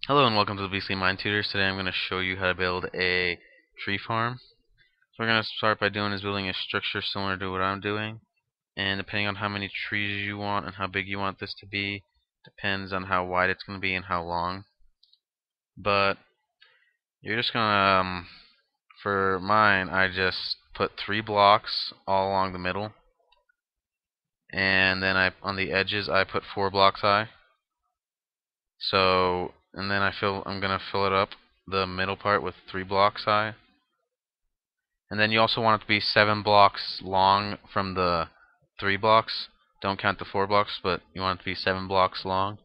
Hello and welcome to the BeastlyMineTutors. Today I'm going to show you how to build a tree farm. So we're going to start by building a structure similar to what I'm doing. And depending on how many trees you want and how big you want this to be, depends on how wide it's going to be and how long. But you're just going to, for mine, I just put 3 blocks all along the middle. And then on the edges I put 4 blocks high. So, and then I'm going to fill it up, the middle part, with 3 blocks high. And then you also want it to be 7 blocks long from the 3 blocks. Don't count the 4 blocks, but you want it to be 7 blocks long.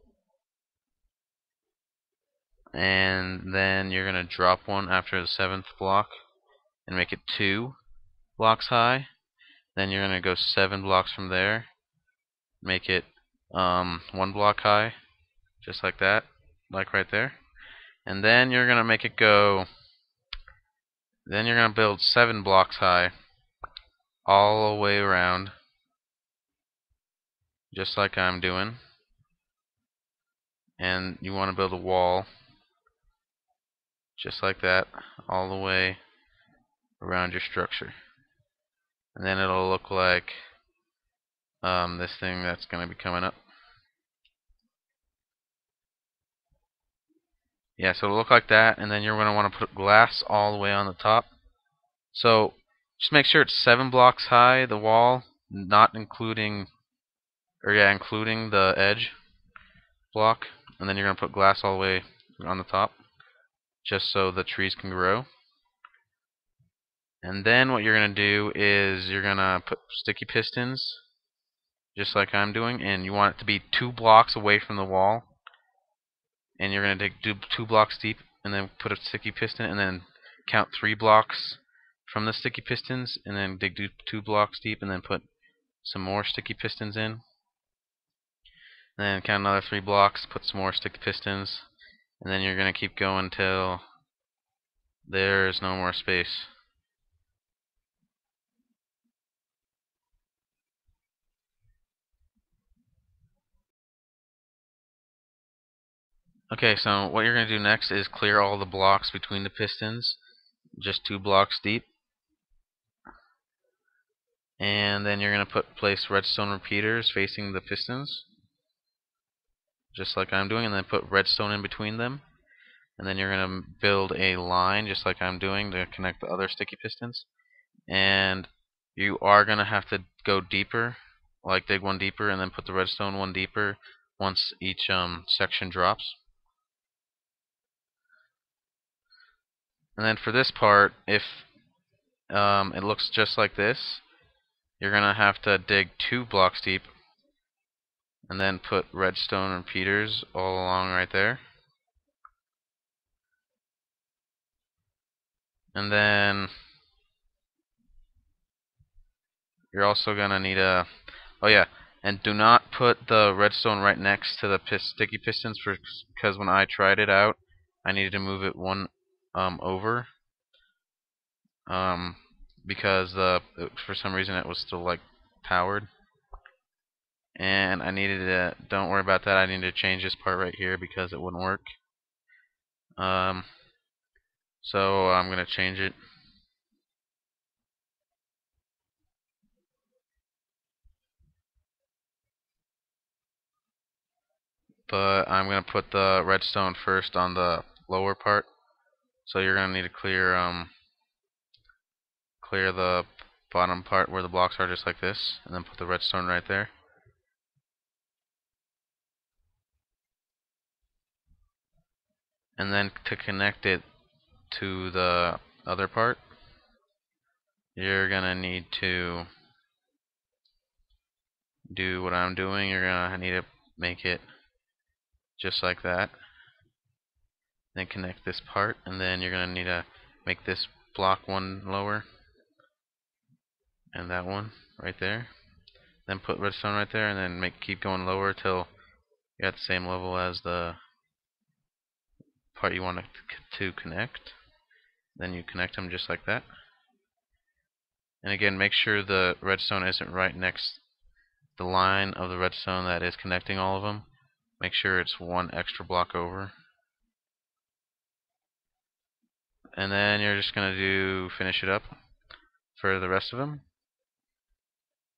And then you're going to drop one after the 7th block and make it 2 blocks high. Then you're going to go 7 blocks from there, make it 1 block high, just like that, like right there. And then you're going to make it go, then you're going to build 7 blocks high all the way around, just like I'm doing. And you want to build a wall just like that all the way around your structure. And then it'll look like this thing that's going to be coming up. Yeah, so it'll look like that, and then you're going to want to put glass all the way on the top. So just make sure it's 7 blocks high, the wall, not including, including the edge block. And then you're going to put glass all the way on the top, just so the trees can grow. And then what you're going to do is you're going to put sticky pistons, just like I'm doing, and you want it to be 2 blocks away from the wall. And you're going to dig 2 blocks deep, and then put a sticky piston, and then count 3 blocks from the sticky pistons, and then dig 2 blocks deep, and then put some more sticky pistons in. And then count another 3 blocks, put some more sticky pistons, and then you're going to keep going till there's no more space. Okay, so what you're going to do next is clear all the blocks between the pistons, just 2 blocks deep. And then you're going to place redstone repeaters facing the pistons, just like I'm doing, and then put redstone in between them. And then you're going to build a line, just like I'm doing, to connect the other sticky pistons. And you are going to have to go deeper, like dig one deeper, and then put the redstone one deeper once each section drops. And then for this part, if it looks just like this, you're going to have to dig 2 blocks deep and then put redstone repeaters all along right there. And then you're also going to need a, oh yeah, and do not put the redstone right next to the sticky pistons, because when I tried it out, I needed to move it one over, because for some reason it was still like powered, and I needed to, don't worry about that, I needed to change this part right here because it wouldn't work. So I'm going to change it. But I'm going to put the redstone first on the lower part. So you're going to need to clear the bottom part where the blocks are, just like this, and then put the redstone right there. And then to connect it to the other part, you're going to need to do what I'm doing. You're going to need to make it just like that. Then connect this part, and then you're going to need to make this block one lower, and that one right there. Then put redstone right there, and then keep going lower till you're at the same level as the part you want to connect. Then you connect them just like that. And again, make sure the redstone isn't right next the line of the redstone that is connecting all of them. Make sure it's 1 extra block over. And then you're just going to finish it up for the rest of them.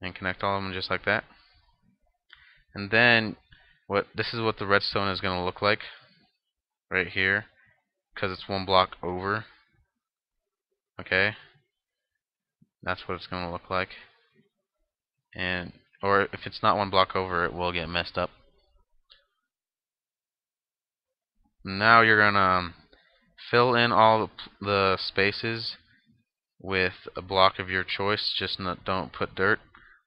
And connect all of them just like that. And then this is what the redstone is going to look like right here, because it's one block over. Okay, that's what it's going to look like. And or if it's not one block over, it will get messed up. Now you're going to fill in all the spaces with a block of your choice. Just don't put dirt.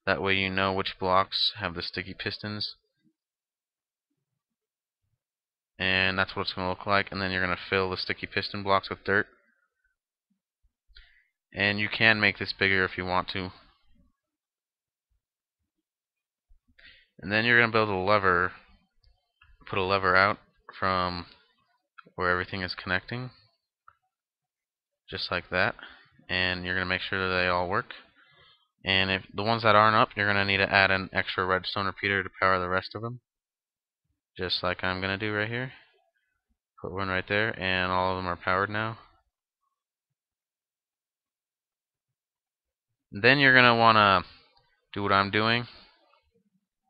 That way you know which blocks have the sticky pistons. And that's what it's going to look like. And then you're going to fill the sticky piston blocks with dirt. And you can make this bigger if you want to. And then you're going to build a lever, put a lever out from where everything is connecting, just like that. And you're going to make sure that they all work. And if the ones that aren't up, you're going to need to add an extra redstone repeater to power the rest of them, just like I'm going to do right here. Put one right there, and all of them are powered now. Then you're going to want to do what I'm doing,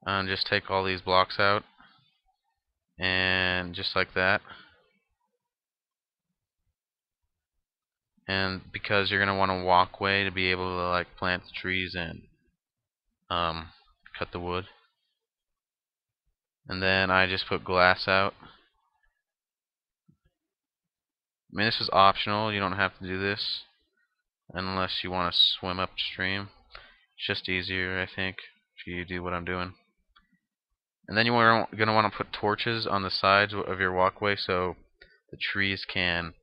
and just take all these blocks out, and just like that. And because you're going to want a walkway to be able to like plant the trees and cut the wood. And then I just put glass out. I mean, this is optional. You don't have to do this unless you want to swim upstream. It's just easier, I think, if you do what I'm doing. And then you're going to want to put torches on the sides of your walkway so the trees can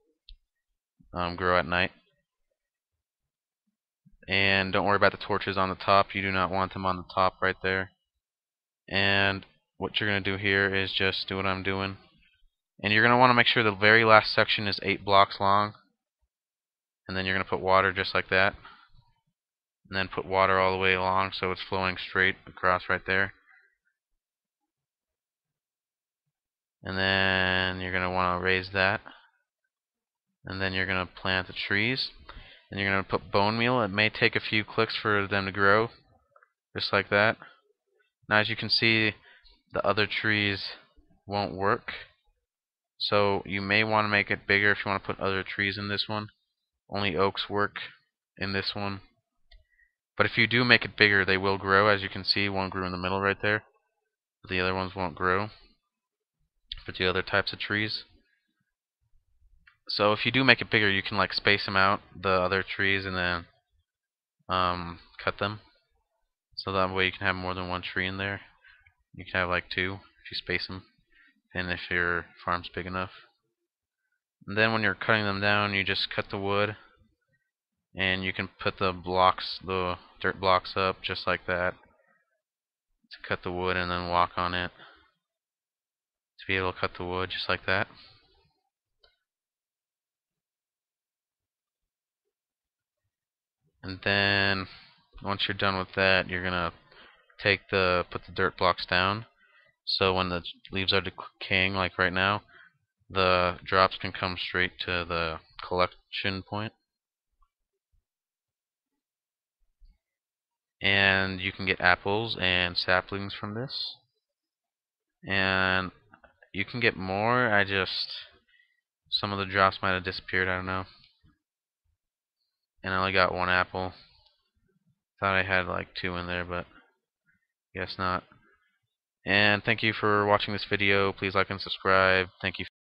grow at night. And don't worry about the torches on the top. You do not want them on the top right there. And what you're going to do here is just do what I'm doing. And you're going to want to make sure the very last section is 8 blocks long. And then you're going to put water just like that. And then put water all the way along so it's flowing straight across right there. And then you're going to want to raise that. And then you're going to plant the trees. And you're going to put bone meal. It may take a few clicks for them to grow, just like that. Now as you can see, the other trees won't work. So you may want to make it bigger if you want to put other trees in this one. Only oaks work in this one. But if you do make it bigger, they will grow. As you can see, one grew in the middle right there. But the other ones won't grow for the other types of trees. So if you do make it bigger, you can like space them out, the other trees, and then cut them. So that way you can have more than one tree in there. You can have like 2 if you space them, and if your farm's big enough. And then when you're cutting them down, you just cut the wood, and you can put the blocks, the dirt blocks up just like that to cut the wood, and then walk on it to be able to cut the wood just like that. And then once you're done with that, you're gonna put the dirt blocks down, so when the leaves are decaying, like right now, the drops can come straight to the collection point. And you can get apples and saplings from this. And you can get more. Some of the drops might have disappeared, I don't know. And I only got 1 apple. Thought I had like 2 in there, but guess not. And thank you for watching this video. Please like and subscribe. Thank you.